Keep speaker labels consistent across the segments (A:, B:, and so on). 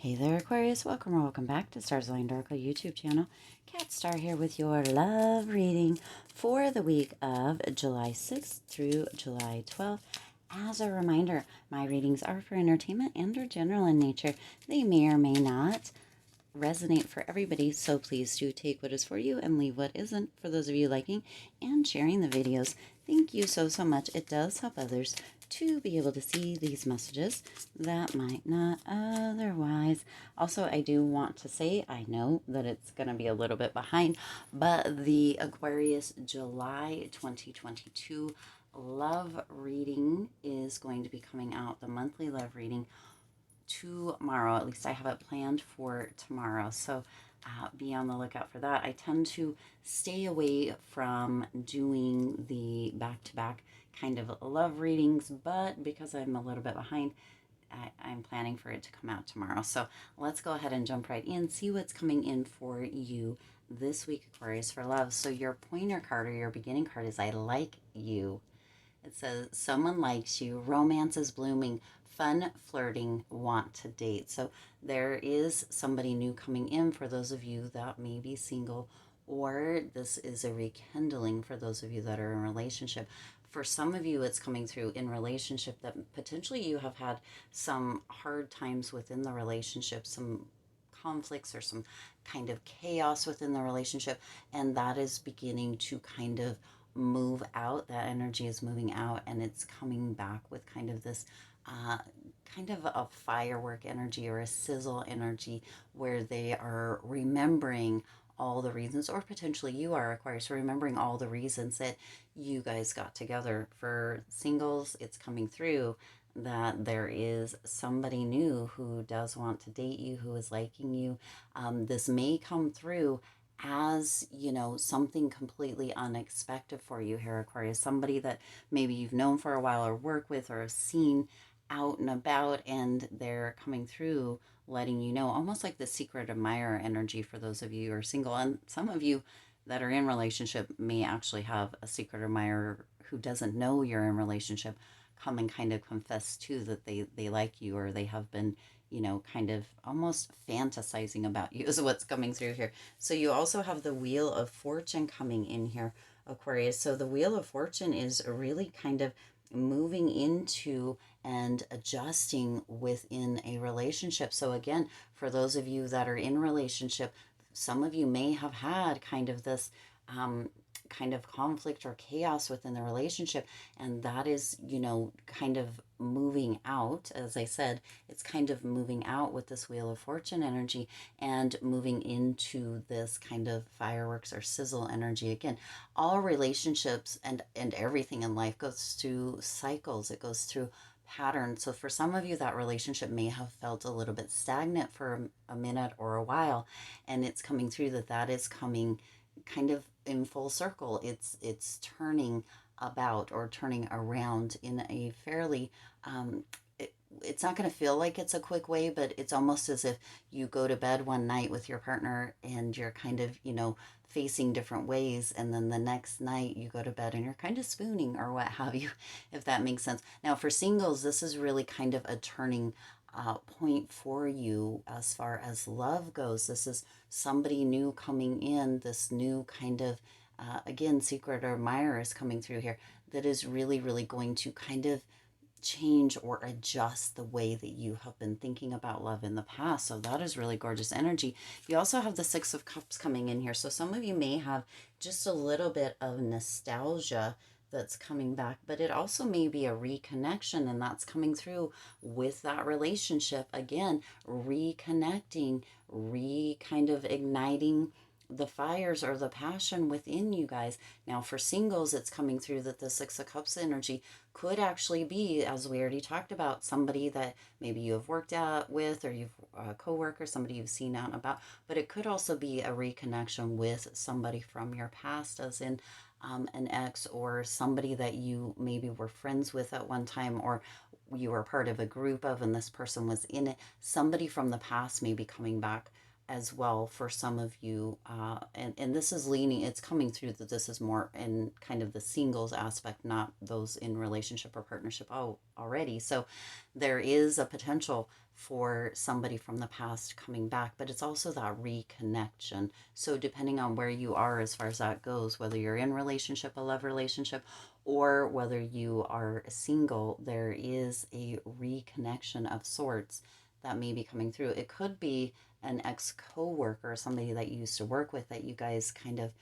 A: Hey there, Aquarius. Welcome or welcome back to Stars Align Oracle YouTube channel. Cat Star here with your love reading for the week of July 6th through July 12th. As a reminder, my readings are for entertainment and are general in nature. They may or may not resonate for everybody, so please do take what is for you and leave what isn't. For those of you liking and sharing the videos, thank you so much. It does help others to be able to see these messages that might not otherwise. Also, I do want to say, I know that it's going to be a little bit behind, but the Aquarius July 2022 love reading is going to be coming out, the monthly love reading, tomorrow. At least I have it planned for tomorrow, so be on the lookout for that. I tend to stay away from doing the back-to-back kind of love readings, but because I'm a little bit behind, I'm planning for it to come out tomorrow. So let's go ahead and jump right in, see what's coming in for you this week, Aquarius, for love. So your pointer card or your beginning card is I like you. It says someone likes you, romance is blooming, fun, flirting, want to date. So there is somebody new coming in for those of you that may be single, or this is a rekindling for those of you that are in a relationship. For some of you, it's coming through in relationship that potentially you have had some hard times within the relationship, some conflicts or some kind of chaos within the relationship, and that is beginning to kind of move out. That energy is moving out, and it's coming back with kind of this kind of a firework energy or a sizzle energy, where they are remembering all the reasons, or potentially you are, Aquarius, remembering all the reasons that you guys got together. For singles, it's coming through that there is somebody new who does want to date you, who is liking you. This may come through as, you know, something completely unexpected for you here, Aquarius. Somebody that maybe you've known for a while or work with or have seen out and about, and they're coming through letting you know, almost like the secret admirer energy for those of you who are single. And some of you that are in relationship may actually have a secret admirer who doesn't know you're in relationship come and kind of confess too that they like you, or they have been, you know, kind of almost fantasizing about you is what's coming through here. So you also have the Wheel of Fortune coming in here, Aquarius. So the Wheel of Fortune is really kind of moving into and adjusting within a relationship. So again, for those of you that are in relationship, some of you may have had kind of this kind of conflict or chaos within the relationship, and that is, you know, kind of moving out. As I said, it's kind of moving out with this Wheel of Fortune energy and moving into this kind of fireworks or sizzle energy. Again, all relationships and everything in life goes through cycles. It goes through patterns. So for some of you, that relationship may have felt a little bit stagnant for a minute or a while, and it's coming through that is coming kind of in full circle. It's turning about or turning around in a fairly it's not going to feel like it's a quick way, but it's almost as if you go to bed one night with your partner and you're kind of, you know, facing different ways, and then the next night you go to bed and you're kind of spooning or what have you, if that makes sense. Now for singles, this is really kind of a turning point for you as far as love goes. This is somebody new coming in, this new kind of again, secret admirer is coming through here that is really going to kind of change or adjust the way that you have been thinking about love in the past. So that is really gorgeous energy. You also have the Six of Cups coming in here. So some of you may have just a little bit of nostalgia that's coming back, but it also may be a reconnection, and that's coming through with that relationship. Again, reconnecting, kind of igniting the fires or the passion within you guys. Now for singles, it's coming through that the Six of Cups energy could actually be, as we already talked about, somebody that maybe you have worked out with, or you've a coworker, somebody you've seen out and about, but it could also be a reconnection with somebody from your past, as in an ex, or somebody that you maybe were friends with at one time, or you were part of a group of, and this person was in it. Somebody from the past may be coming back as well for some of you, and this is leaning, it's coming through that this is more in kind of the singles aspect, not those in relationship or partnership already. So there is a potential for somebody from the past coming back, but it's also that reconnection. So depending on where you are as far as that goes, whether you're in relationship, a love relationship, or whether you are single, there is a reconnection of sorts that may be coming through. It could be an ex coworker, somebody that you used to work with, that you guys kind of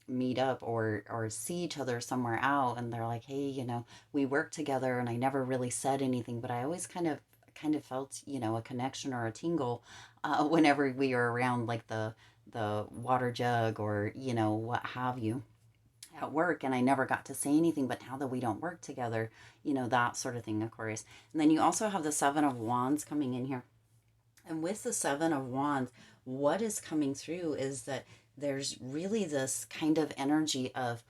A: meet up or see each other somewhere out, and they're like, hey, we worked together and I never really said anything, but I always kind of felt, a connection or a tingle whenever we were around, like the water jug, or what have you, at work, and I never got to say anything, but now that we don't work together, that sort of thing, Aquarius. And then you also have the Seven of Wands coming in here. And with the Seven of Wands, what is coming through is that there's really this kind of energy of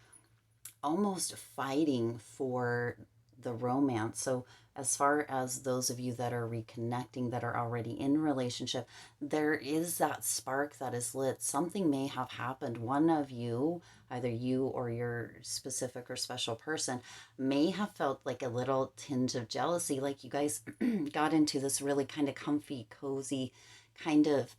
A: almost fighting for the romance. So as far as those of you that are reconnecting, that are already in relationship, there is that spark that is lit. Something may have happened. One of you, either you or your specific or special person, may have felt like a little tinge of jealousy, like you guys got into this really kind of comfy, cozy kind of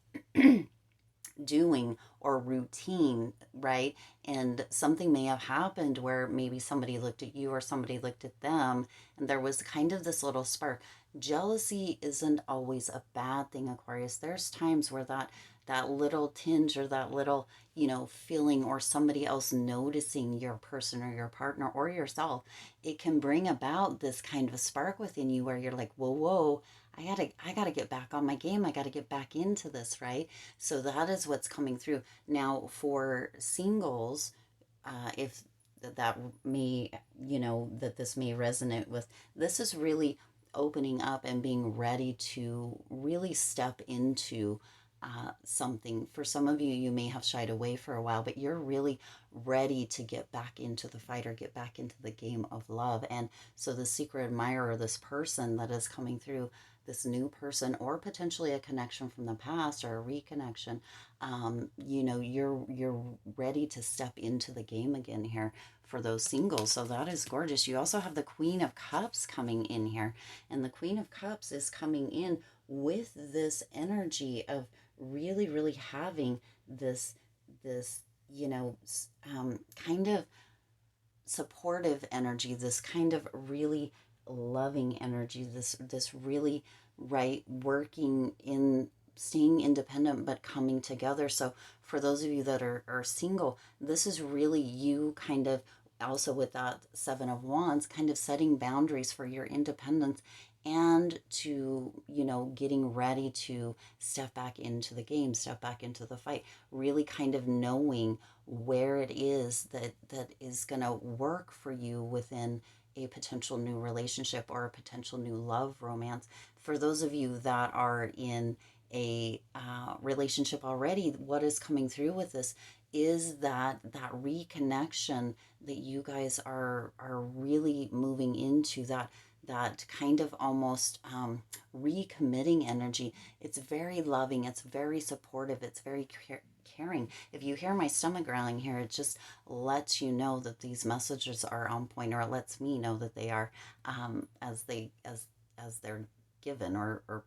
A: doing or routine, right? And something may have happened where maybe somebody looked at you or somebody looked at them, and there was kind of this little spark. Jealousy isn't always a bad thing, Aquarius. There's times where that little tinge, or that little, feeling, or somebody else noticing your person or your partner or yourself, it can bring about this kind of spark within you where you're like, whoa, whoa, I gotta get back on my game. I gotta get back into this, right? So that is what's coming through. Now, for singles, if that may, that this may resonate with, this is really opening up and being ready to really step into something. For some of you, you may have shied away for a while, but you're really ready to get back into the fight, or get back into the game of love. And so the secret admirer, this person that is coming through, this new person, or potentially a connection from the past, or a reconnection, you're ready to step into the game again here for those singles. So that is gorgeous. You also have the Queen of Cups coming in here, and the Queen of Cups is coming in with this energy of really, really having this kind of supportive energy, this kind of really loving energy, this really, right, working in, staying independent but coming together. So for those of you that are single, this is really you kind of, also with that Seven of Wands, kind of setting boundaries for your independence, and to, getting ready to step back into the game, step back into the fight, really kind of knowing where it is that is going to work for you within a potential new relationship or a potential new love romance. For those of you that are in a relationship already, what is coming through with this is that reconnection, that you guys are really moving into that kind of almost recommitting energy. It's very loving, it's very supportive, it's very caring. If you hear my stomach growling here, it just lets you know that these messages are on point, or it lets me know that they are, as they're given, or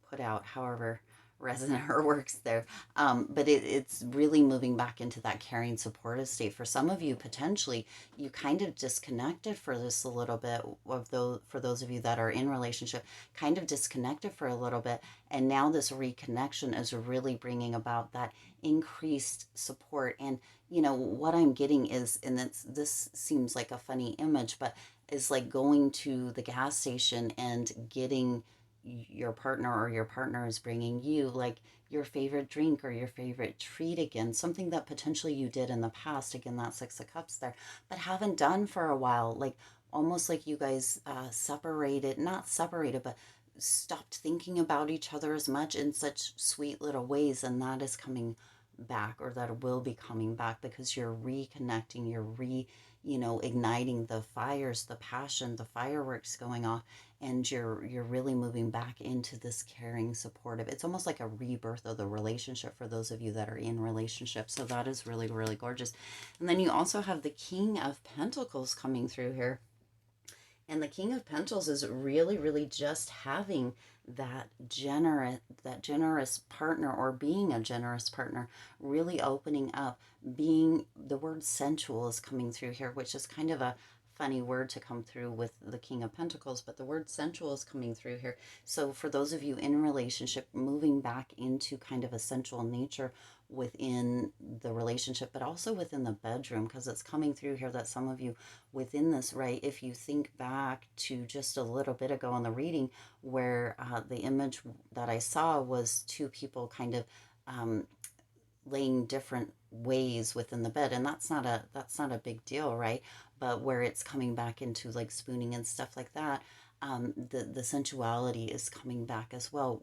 A: put out, however resonant or works there. But it's really moving back into that caring, supportive state. For some of you, potentially, you kind of disconnected for this a little bit, for those of you that are in relationship, kind of disconnected for a little bit. And now this reconnection is really bringing about that increased support. And, what I'm getting is, and this seems like a funny image, but is like going to the gas station and getting your partner, or your partner is bringing you, like, your favorite drink or your favorite treat again, something that potentially you did in the past, again, that Six of Cups there, but haven't done for a while, like almost like you guys separated, not separated, but stopped thinking about each other as much in such sweet little ways. And that is coming back, or that will be coming back, because you're reconnecting, you're you know, igniting the fires, the passion, the fireworks going off, and you're really moving back into this caring, supportive. It's almost like a rebirth of the relationship for those of you that are in relationships. So that is really, really gorgeous. And then you also have the King of Pentacles coming through here. And the King of Pentacles is really, really just having that generous partner, or being a generous partner, really opening up, being, the word sensual is coming through here, which is kind of a funny word to come through with the King of Pentacles, but the word sensual is coming through here. So for those of you in relationship, moving back into kind of a sensual nature within the relationship, but also within the bedroom, because it's coming through here that some of you within this, right, if you think back to just a little bit ago in the reading, where the image that I saw was two people kind of um, laying different ways within the bed, and that's not a big deal, right? But where it's coming back into like spooning and stuff like that, the sensuality is coming back as well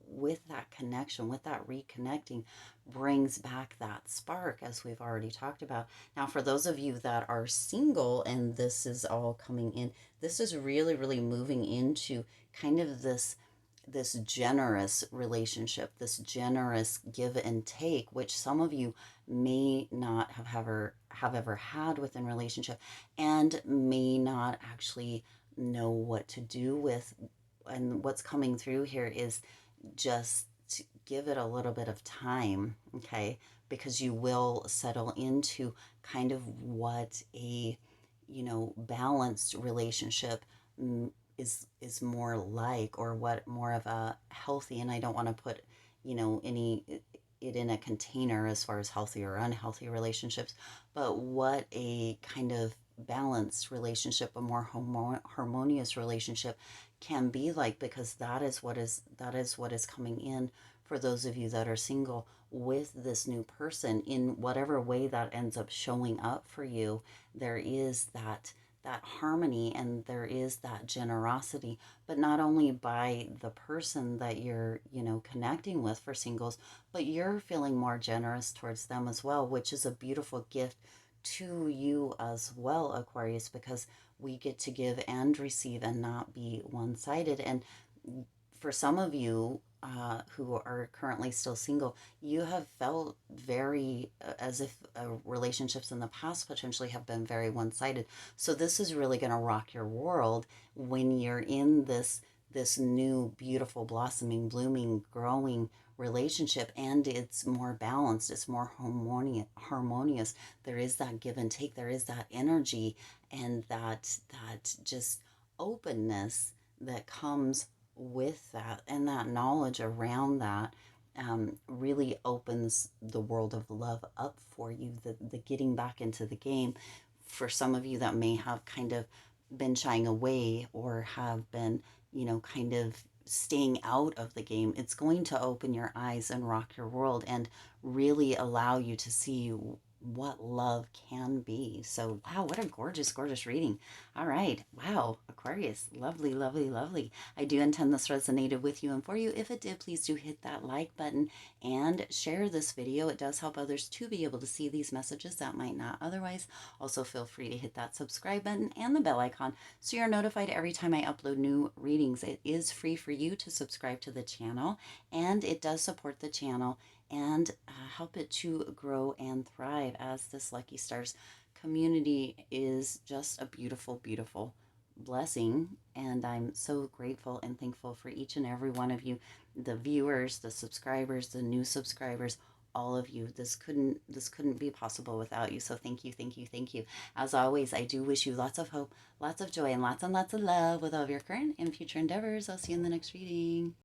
A: with that connection, with that reconnecting, brings back that spark, as we've already talked about. Now for those of you that are single and this is all coming in, this is really, really moving into kind of this generous relationship, this generous give and take, which some of you may not have ever had within relationship, and may not actually know what to do with. And what's coming through here is just to give it a little bit of time, okay? Because you will settle into kind of what a, you know, balanced relationship is more like, or what more of a healthy, and I don't want to put, you know, any it in a container as far as healthy or unhealthy relationships, but what a kind of balanced relationship, a more harmonious relationship can be like, because that is what is coming in for those of you that are single with this new person. In whatever way that ends up showing up for you, there is that harmony, and there is that generosity, but not only by the person that you're, you know, connecting with for singles, but you're feeling more generous towards them as well, which is a beautiful gift to you as well, Aquarius, because we get to give and receive and not be one-sided. And for some of you who are currently still single, you have felt very as if relationships in the past potentially have been very one sided. So this is really going to rock your world when you're in this new, beautiful, blossoming, blooming, growing relationship, and it's more balanced, it's more harmonious. There is that give and take, there is that energy, and that just openness that comes with that, and that knowledge around that really opens the world of love up for you, the getting back into the game. For some of you that may have kind of been shying away, or have been, you know, kind of staying out of the game, it's going to open your eyes and rock your world, and really allow you to see what love can be. So, wow, what a gorgeous, gorgeous reading. All right. Wow, Aquarius. Lovely, lovely, lovely. I do intend this resonated with you and for you. If it did, please do hit that like button and share this video. It does help others to be able to see these messages that might not otherwise. Also, feel free to hit that subscribe button and the bell icon so you're notified every time I upload new readings. It is free for you to subscribe to the channel, and it does support the channel and help it to grow and thrive, as this Lucky Stars community is just a beautiful, beautiful blessing. And I'm so grateful and thankful for each and every one of you, the viewers, the subscribers, the new subscribers, all of you. This couldn't be possible without you. So thank you, thank you, thank you. As always, I do wish you lots of hope, lots of joy, and lots of love with all of your current and future endeavors. I'll see you in the next reading.